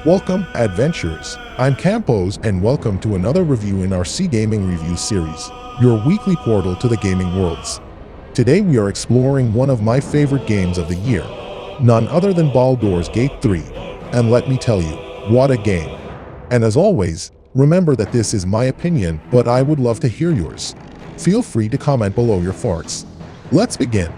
Welcome, adventurers. I'm Campos and welcome to another review in our C Gaming Review series, your weekly portal to the gaming worlds. Today we are exploring one of my favorite games of the year, none other than Baldur's Gate 3. And let me tell you, what a game. And as always, remember that this is my opinion, but I would love to hear yours. Feel free to comment below your thoughts. Let's begin.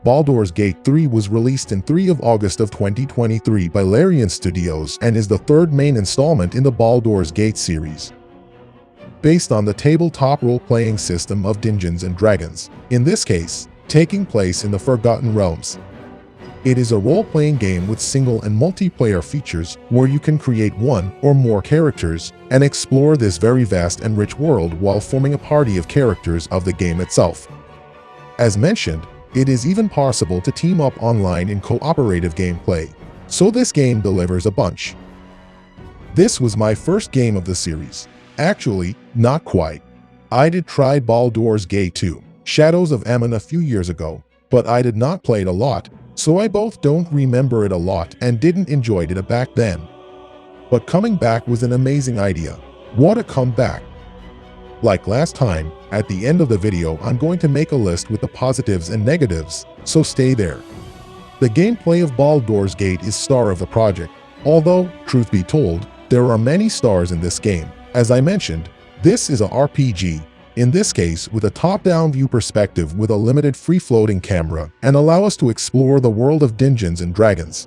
Baldur's Gate 3 was released in August of 2023 by Larian Studios and is the third main installment in the Baldur's Gate series. Based on the tabletop role-playing system of Dungeons & Dragons, in this case, taking place in the Forgotten Realms. It is a role-playing game with single and multiplayer features where you can create one or more characters and explore this very vast and rich world while forming a party of characters of the game itself. As mentioned, it is even possible to team up online in cooperative gameplay, so this game delivers a bunch. This was my first game of the series. Actually, not quite. I did try Baldur's Gate 2, Shadows of Ammon a few years ago, but I did not play it a lot, so I both don't remember it a lot and didn't enjoy it back then. But coming back was an amazing idea. What a comeback! Like last time, at the end of the video I'm going to make a list with the positives and negatives, so stay there. The gameplay of Baldur's Gate is star of the project, although, truth be told, there are many stars in this game. As I mentioned, this is a RPG, in this case with a top-down view perspective with a limited free-floating camera, and allow us to explore the world of Dungeons & Dragons.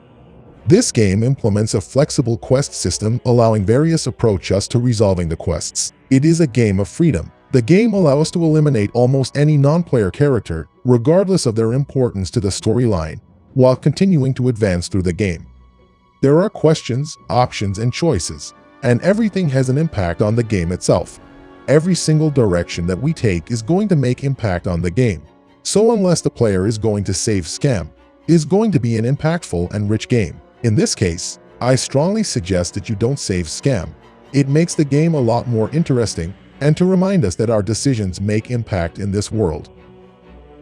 This game implements a flexible quest system allowing various approaches to resolving the quests. It is a game of freedom. The game allows us to eliminate almost any non-player character, regardless of their importance to the storyline, while continuing to advance through the game. There are questions, options, and choices, and everything has an impact on the game itself. Every single direction that we take is going to make impact on the game. So unless the player is going to save scam, it is going to be an impactful and rich game. In this case, I strongly suggest that you don't save scam. It makes the game a lot more interesting and to remind us that our decisions make impact in this world.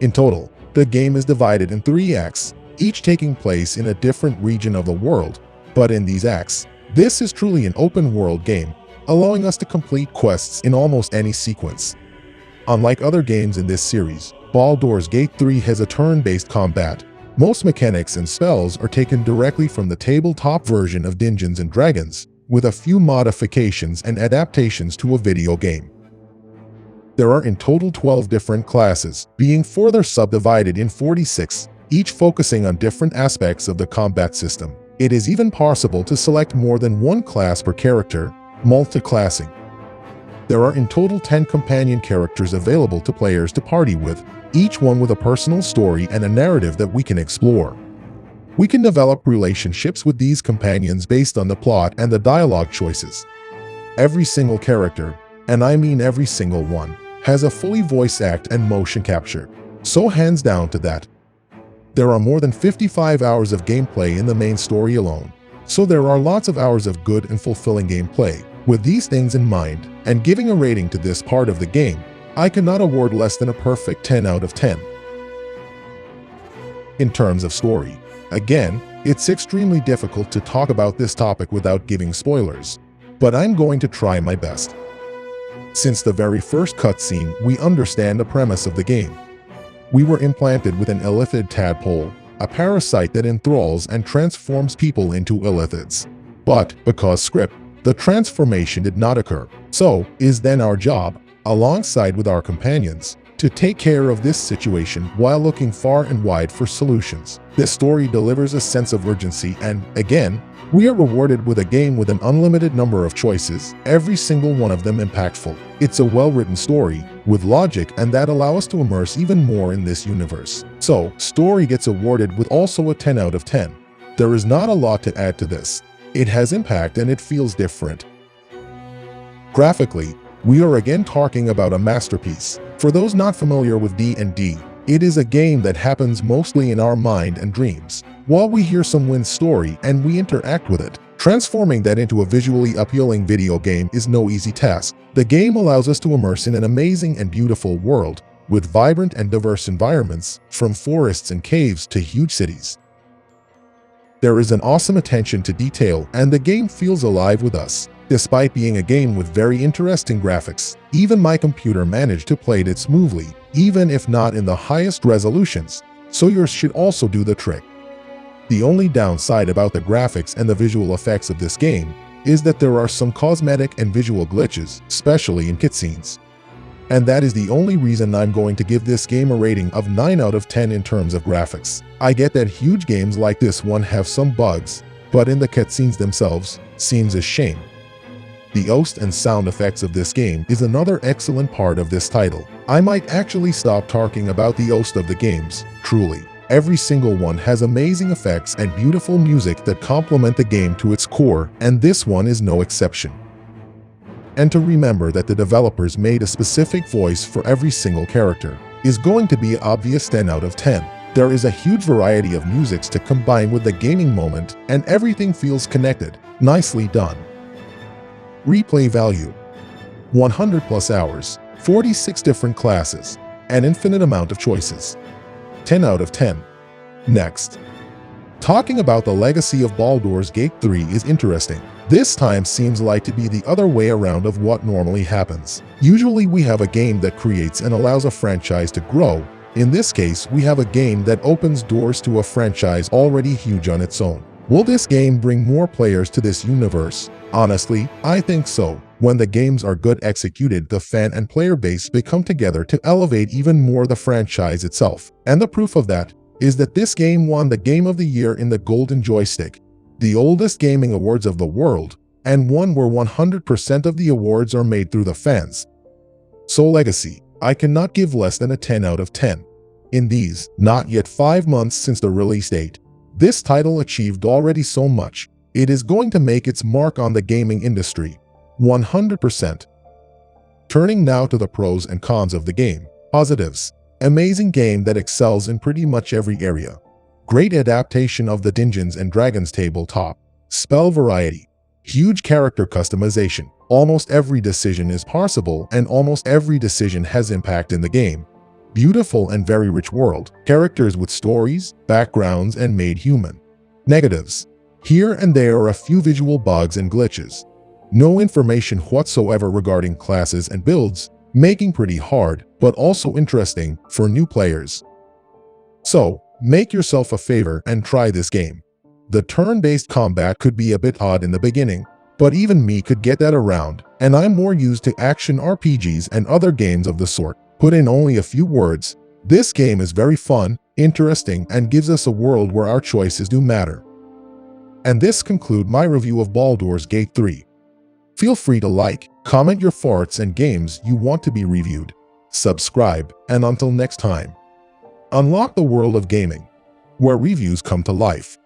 In total, the game is divided in 3 acts, each taking place in a different region of the world, but in these acts, this is truly an open-world game, allowing us to complete quests in almost any sequence. Unlike other games in this series, Baldur's Gate 3 has a turn-based combat. Most mechanics and spells are taken directly from the tabletop version of Dungeons & Dragons, with a few modifications and adaptations to a video game. There are in total 12 different classes, being further subdivided in 46, each focusing on different aspects of the combat system. It is even possible to select more than one class per character, multi-classing. There are in total 10 companion characters available to players to party with, each one with a personal story and a narrative that we can explore. We can develop relationships with these companions based on the plot and the dialogue choices. Every single character, and I mean every single one, has a fully voice act and motion capture, so hands down to that. There are more than 55 hours of gameplay in the main story alone, so there are lots of hours of good and fulfilling gameplay. With these things in mind, and giving a rating to this part of the game, I cannot award less than a perfect 10 out of 10. In terms of story, again, it's extremely difficult to talk about this topic without giving spoilers, but I'm going to try my best. Since the very first cutscene, we understand the premise of the game. We were implanted with an illithid tadpole, a parasite that enthralls and transforms people into illithids. But, because script, the transformation did not occur. So, is then our job, alongside with our companions, to take care of this situation while looking far and wide for solutions. This story delivers a sense of urgency and, again, we are rewarded with a game with an unlimited number of choices, every single one of them impactful. It's a well-written story, with logic and that allow us to immerse even more in this universe. So, story gets awarded with also a 10 out of 10. There is not a lot to add to this. It has impact and it feels different. Graphically, we are again talking about a masterpiece. For those not familiar with D&D, it is a game that happens mostly in our mind and dreams, while we hear someone's story and we interact with it. Transforming that into a visually appealing video game is no easy task. The game allows us to immerse in an amazing and beautiful world, with vibrant and diverse environments, from forests and caves to huge cities. There is an awesome attention to detail, and the game feels alive with us. Despite being a game with very interesting graphics, even my computer managed to play it smoothly, even if not in the highest resolutions, so yours should also do the trick. The only downside about the graphics and the visual effects of this game is that there are some cosmetic and visual glitches, especially in cutscenes. And that is the only reason I'm going to give this game a rating of 9 out of 10 in terms of graphics. I get that huge games like this one have some bugs, but in the cutscenes themselves, seems a shame. The OST and sound effects of this game is another excellent part of this title. I might actually stop talking about the OST of the games, truly. Every single one has amazing effects and beautiful music that complement the game to its core, and this one is no exception. And to remember that the developers made a specific voice for every single character is going to be an obvious 10 out of 10. There is a huge variety of musics to combine with the gaming moment, and everything feels connected. Nicely done. Replay value: 100 plus hours, 46 different classes, an infinite amount of choices. 10 out of 10. Next. Talking about the legacy of Baldur's Gate 3 is interesting. This time seems like to be the other way around of what normally happens. Usually we have a game that creates and allows a franchise to grow. In this case, we have a game that opens doors to a franchise already huge on its own. Will this game bring more players to this universe? Honestly, I think so. When the games are good executed, the fan and player base become together to elevate even more the franchise itself. And the proof of that is that this game won the Game of the Year in the Golden Joystick, the oldest gaming awards of the world, and one where 100% of the awards are made through the fans. So legacy, I cannot give less than a 10 out of 10. In these, not yet 5 months since the release date, this title achieved already so much. It is going to make its mark on the gaming industry. 100%. Turning now to the pros and cons of the game. Positives: amazing game that excels in pretty much every area. Great adaptation of the Dungeons and Dragons tabletop. Spell variety. Huge character customization. Almost every decision is parsable, and almost every decision has impact in the game. Beautiful and very rich world. Characters with stories, backgrounds, and made human. Negatives: here and there are a few visual bugs and glitches. No information whatsoever regarding classes and builds, making pretty hard, but also interesting for new players. So, make yourself a favor and try this game. The turn-based combat could be a bit odd in the beginning, but even me could get that around, and I'm more used to action RPGs and other games of the sort. Put in only a few words, this game is very fun, interesting, and gives us a world where our choices do matter. And this concludes my review of Baldur's Gate 3. Feel free to like, comment your thoughts and games you want to be reviewed. Subscribe, and until next time, unlock the world of gaming, where reviews come to life.